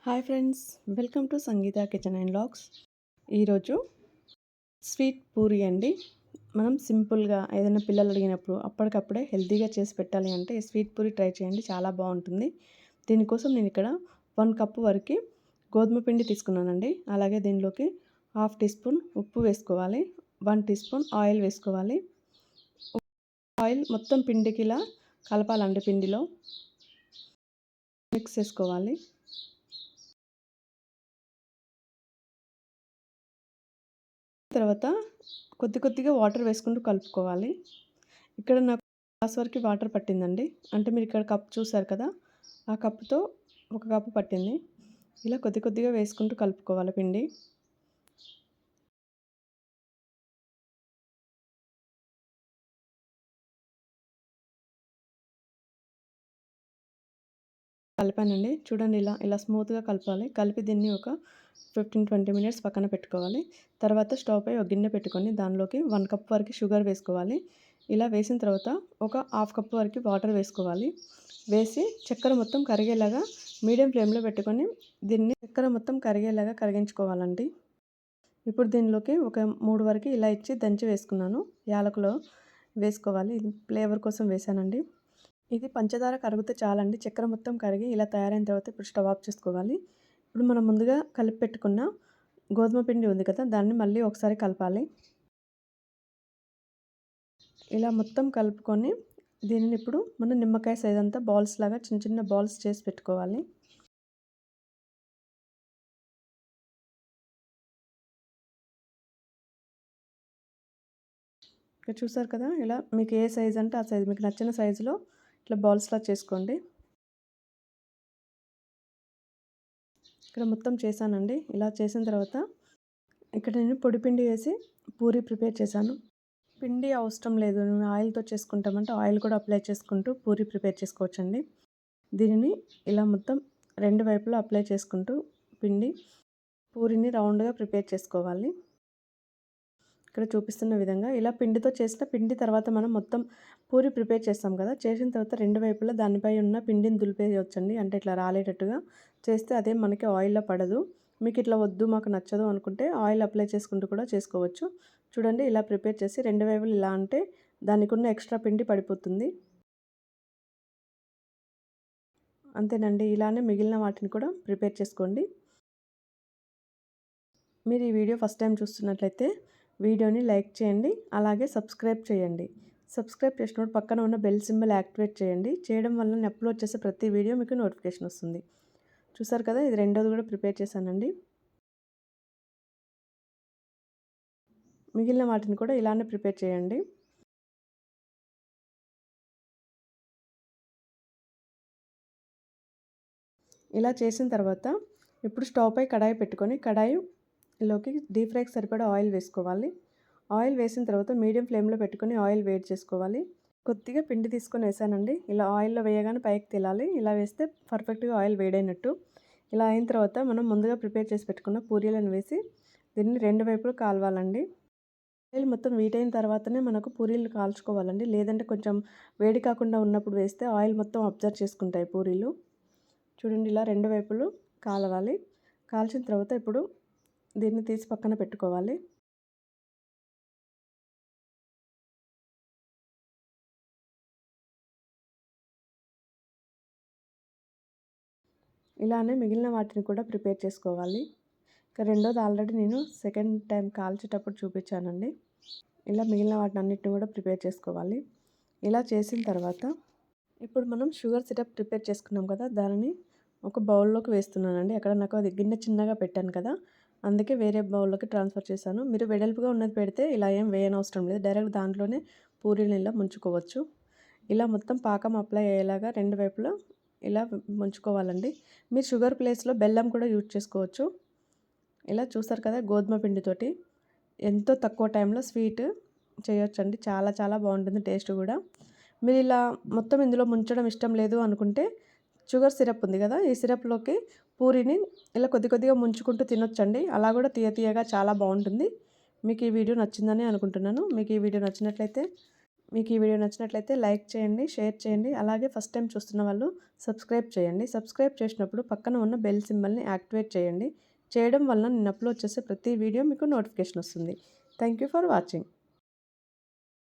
Hi friends, welcome to Sangeeta kitchen and vlogs. ఈరోజు sweet puri అండి. మనం సింపుల్గా ఏదైనా పిల్లలు అడిగినప్పుడు అప్పటికప్పుడే హెల్తీగా చేసి పెట్టాలి అంటే ఈ స్వీట్ పూరి ట్రై చేయండి, చాలా బాగుంటుంది. దీనికోసం నేను ఇక్కడ 1 కప్పు వరకు గోధుమ పిండి తీసుకున్నానండి. అలాగే దీనిలోకి 1/2 టీ స్పూన్ ఉప్పు వేసుకోవాలి, 1 టీ స్పూన్ ఆయిల్ వేసుకోవాలి. ఆయిల్ మొత్తం పిండికి ఇలా కలపాలండి, పిండిలో మిక్స్ చేసుకోవాలి. తర్వాత కొద్దిగా వాటర్ వేసుకుంటూ కలుపుకోవాలి. ఇక్కడ నాకు గ్లాస్ వరకు వాటర్ పట్టిందండి. అంటే మీరు ఇక్కడ కప్ చూసారు కదా, ఆ కప్పుతో 1 కప్పు పట్టింది. ఇలా కొద్దిగా వేసుకుంటూ కలుపుకోవాలి పిండి. కలిపానండి, చూడండి ఇలా స్మూత్గా కలపాలి. కలిపి దీన్ని ఒక 15-20 మినిట్స్ పక్కన పెట్టుకోవాలి. తర్వాత స్టవ్ పై ఒక గిన్నె పెట్టుకొని దానిలోకి 1 కప్ వరకు షుగర్ వేసుకోవాలి. ఇలా వేసిన తర్వాత ఒక 1/2 కప్ వరకు వాటర్ వేసుకోవాలి. వేసి చక్కెర మొత్తం కరిగేలాగా మీడియం ఫ్లేమ్లో పెట్టుకొని దీన్ని చక్కెర మొత్తం కరిగేలాగా కరిగించుకోవాలండి. ఇప్పుడు దీనిలోకి ఒక 3 వరకు ఇలాచి దంచి వేసుకున్నాను. యాలకులో వేసుకోవాలి, ఇది ఫ్లేవర్ కోసం వేసానండి. ఇది పంచదార కరిగితే చాలండి. చక్కెర మొత్తం కరిగి ఇలా తయారైన తర్వాత ఇప్పుడు స్టవ్ ఆఫ్ చేసుకోవాలి. ఇప్పుడు మనం ముందుగా కలిపి పెట్టుకున్న గోధుమ పిండి ఉంది కదా, దాన్ని మళ్ళీ ఒకసారి కలపాలి. ఇలా మొత్తం కలుపుకొని దీనిని ఇప్పుడు మనం నిమ్మకాయ సైజ్ అంతా బాల్స్ లాగా చిన్న బాల్స్ చేసి పెట్టుకోవాలి. ఇక్కడ చూసారు కదా, ఇలా మీకు ఏ సైజ్ అంటే ఆ సైజు, మీకు నచ్చిన సైజులో ఇట్లా బాల్స్లా చేసుకోండి. ఇక్కడ మొత్తం చేశానండి. ఇలా చేసిన తర్వాత ఇక్కడ నేను పొడి పిండి వేసి పూరి ప్రిపేర్ చేశాను. పిండి అవసరం లేదు, మేము ఆయిల్తో చేసుకుంటామంటే ఆయిల్ కూడా అప్లై చేసుకుంటూ పూరి ప్రిపేర్ చేసుకోవచ్చండి. దీనిని ఇలా మొత్తం 2 వైపులా అప్లై చేసుకుంటూ పిండి పూరిని రౌండ్గా ప్రిపేర్ చేసుకోవాలి. ఇక్కడ చూపిస్తున్న విధంగా ఇలా పిండితో చేసిన పిండి తర్వాత మనం మొత్తం పూరి ప్రిపేర్ చేస్తాం కదా, చేసిన తర్వాత 2 వైపులా దానిపై ఉన్న పిండిని దులిపేయవచ్చండి. అంటే ఇట్లా రాలేటట్టుగా చేస్తే అదే మనకి ఆయిల్లో పడదు. మీకు ఇట్లా వద్దు, మాకు నచ్చదు అనుకుంటే ఆయిల్ అప్లై చేసుకుంటూ కూడా చేసుకోవచ్చు. చూడండి, ఇలా ప్రిపేర్ చేసి 2 వైపులు ఇలా అంటే దానికి ఉన్న ఎక్స్ట్రా పిండి పడిపోతుంది. అంతేనండి, ఇలానే మిగిలిన వాటిని కూడా ప్రిపేర్ చేసుకోండి. మీరు ఈ వీడియో ఫస్ట్ టైం చూస్తున్నట్లయితే వీడియోని లైక్ చేయండి, అలాగే సబ్స్క్రైబ్ చేయండి. సబ్స్క్రైబ్ చేసినప్పుడు పక్కన ఉన్న బెల్ సింబల్ యాక్టివేట్ చేయండి. చేయడం వల్ల నేను అప్లోడ్ చేసే ప్రతి వీడియో మీకు నోటిఫికేషన్ వస్తుంది. చూసారు కదా, ఇది రెండోది కూడా ప్రిపేర్ చేశానండి. మిగిలిన వాటిని కూడా ఇలానే ప్రిపేర్ చేయండి. ఇలా చేసిన తర్వాత ఇప్పుడు స్టవ్ పై కడాయి పెట్టుకొని కడాయిలోకి డీప్ ఫ్రైకి సరిపడా ఆయిల్ వేసుకోవాలి. ఆయిల్ వేసిన తర్వాత మీడియం ఫ్లేమ్లో పెట్టుకొని ఆయిల్ వేడి చేసుకోవాలి. కొద్దిగా పిండి తీసుకొని వేసానండి. ఇలా ఆయిల్లో వేయగానే పైకి తేలాలి. ఇలా వేస్తే పర్ఫెక్ట్గా ఆయిల్ వేడైనట్టు. ఇలా అయిన తర్వాత మనం ముందుగా ప్రిపేర్ చేసి పెట్టుకున్న పూరీలను వేసి దీన్ని 2 వైపులు కాలవాలండి. ఆయిల్ మొత్తం వీటైన తర్వాతనే మనకు పూరీలు కాల్చుకోవాలండి. లేదంటే కొంచెం వేడి కాకుండా ఉన్నప్పుడు వేస్తే ఆయిల్ మొత్తం అబ్జర్వ్ చేసుకుంటాయి పూరీలు. చూడండి, ఇలా 2 వైపులు కాలవాలి. కాల్చిన తర్వాత ఇప్పుడు దీన్ని తీసి పక్కన పెట్టుకోవాలి. ఇలానే మిగిలిన వాటిని కూడా ప్రిపేర్ చేసుకోవాలి. ఇక రెండోది ఆల్రెడీ నేను సెకండ్ టైం కాల్చేటప్పుడు చూపించానండి. ఇలా మిగిలిన వాటిని అన్నిటిని కూడా ప్రిపేర్ చేసుకోవాలి. ఇలా చేసిన తర్వాత ఇప్పుడు మనం షుగర్ సిరప్ ప్రిపేర్ చేసుకున్నాం కదా, దానిని ఒక బౌల్లోకి వేస్తున్నానండి. అక్కడ నాకు అది గిన్నె చిన్నగా పెట్టాను కదా, అందుకే వేరే బౌల్లోకి ట్రాన్స్ఫర్ చేశాను. మీరు వెడల్పుగా ఉన్నది పెడితే ఇలా ఏం వేయనవసరం లేదు, డైరెక్ట్ దాంట్లోనే పూరీలు ఇలా ముంచుకోవచ్చు. ఇలా మొత్తం పాకం అప్లై అయ్యేలాగా 2 వైపులా ఇలా ముంచుకోవాలండి. మీరు షుగర్ ప్లేస్లో బెల్లం కూడా యూజ్ చేసుకోవచ్చు. ఇలా చూస్తారు కదా, గోధుమ పిండితోటి ఎంతో తక్కువ టైంలో స్వీట్ చేయొచ్చండి. చాలా బాగుంటుంది టేస్ట్ కూడా. మీరు ఇలా మొత్తం ఇందులో ముంచడం ఇష్టం లేదు అనుకుంటే షుగర్ సిరప్ ఉంది కదా, ఈ సిరప్లోకి పూరిని ఇలా కొద్దిగా ముంచుకుంటూ తినొచ్చండి. అలా కూడా తీయగా చాలా బాగుంటుంది. మీకు ఈ వీడియో నచ్చిందని అనుకుంటున్నాను. మీకు ఈ వీడియో నచ్చినట్లయితే మీకు ఈ వీడియో నచ్చినట్లయితే లైక్ చేయండి, షేర్ చేయండి. అలాగే ఫస్ట్ టైం చూస్తున్న వాళ్ళు సబ్స్క్రైబ్ చేయండి. సబ్స్క్రైబ్ చేసినప్పుడు పక్కన ఉన్న బెల్ సింబల్ని యాక్టివేట్ చేయండి. చేయడం వలన నేను అప్లోడ్ చేసే ప్రతి వీడియో మీకు నోటిఫికేషన్ వస్తుంది. Thank you for watching.